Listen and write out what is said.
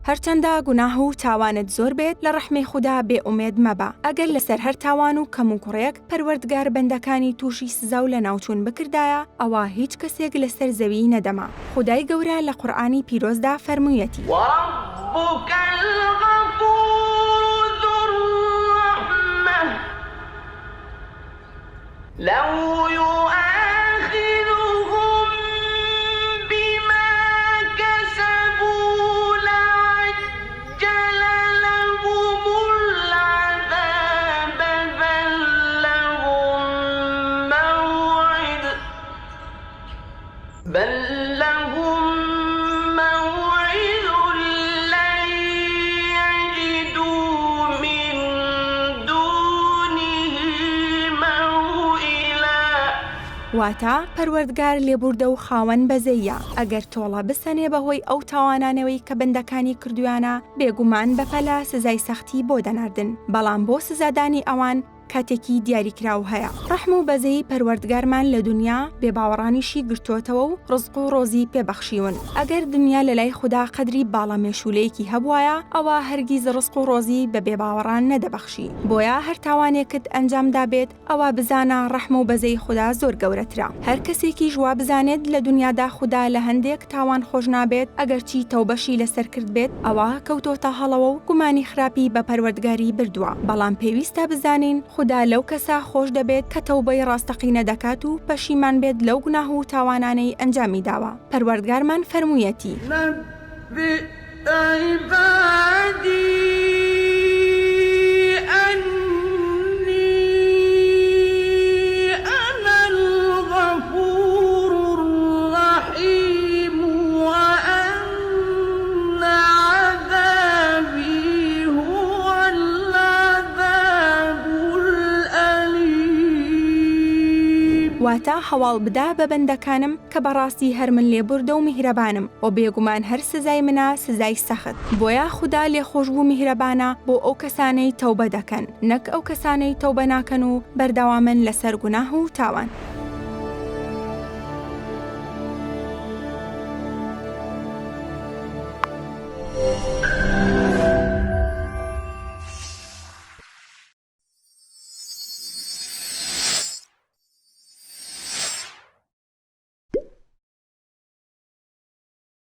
هەرچەندە گوناه و تاوانت زۆر بێت لە ڕەحمی خوددا بێئومێد مەبە. ئەگەر لەسەر هەر تاوان و کەم و کوڕێک پەروەردگار بەندەکانی تووشی سزا و لە ناوچوون بکردایە، ئەوە هیچ کەسێک لەسەر زەوی نەدەما. خودای گەورە لە قورئانی پیرۆزدا فەرموویەتی: وَرَبُّكَ الْغَفُورُ ذُو الرَّحْمَةِ لَوْ يُؤَاخِذُهُم بِمَا كَسَبُوا لَعَجَّلَ لَهُمُ الْعَذَابَ بَل لَّهُم موعد لن يجدوا من دونه موئلا. واتە پەروەردگار لێبوردە و خاوەن بەزەیە. ئەگەر تۆڵە بسەنێ بەهۆی ئەو تاوانانەوەی کە بەندەکانی کردویانە، بێگومان بەپەلا سزای سەختی بۆ دەناردن. بەڵام بۆ سزادانی ئەوان کاتێکی دیاریکراو هەیە. ڕەحم و بەزەی پەروەردگارمان لە دنیا بێباوەڕانیشی گرتوۆتەوە و ڕزق و ڕۆزی پێبەخشیون. ئەگەر دنیا لە لای خوددا قەدری باڵە مێشولەیەکی هەبوایە، ئەوە هەرگیز ڕزق و ڕۆزی بە بێباوەڕان نەدەبەخشی. بۆیە هەر تاوانێکت ئەنجامدا بێت، ئەوە بزانە ڕەحم و بەزەی خوددا زۆر گەورەترە. هەر کەسێکی ژوا بزانێت لە دنیادا خوددا لە هەندێک تاوان خۆش نابێت، ئەگەرچی تەوبەشی لەسەر کرد بێت، ئەوە کەوتۆتە هەڵەوە و گومانی خراپی بە پەروەردگاری بردووە. بەڵام پێویستە بزانین خوددا لەو کەسە خۆش دەبێت کە تەوبەی ڕاستەقینە دەکات و پەشیمان بێت لەو گوناه و تاوانانەی ئەنجامی داوە. پەروەردگارمان فەرموویەتی: نَبِّئْ عِبَادِي أَنِّي أَنَا الْغَفُورُ الرَّحِيمُ وَأَنَّ عَذَابِي هُوَ الْعَذَابُ الْأَلِيمُ. واتە هەواڵ بدا بە بەندەکانم کە بەڕاستی هەر من لێبوردە و میهرەبانم و بێگومان هەر سزای منە سزای سەخت. بۆیە خوددا لێخۆش بوو میهرەبانە بۆ ئەو کەسانەی تەوبە دەکەن، نەک ئەو کەسانەی تەوبە ناکەن و بەردەوامن لەسەر گوناه و تاوان.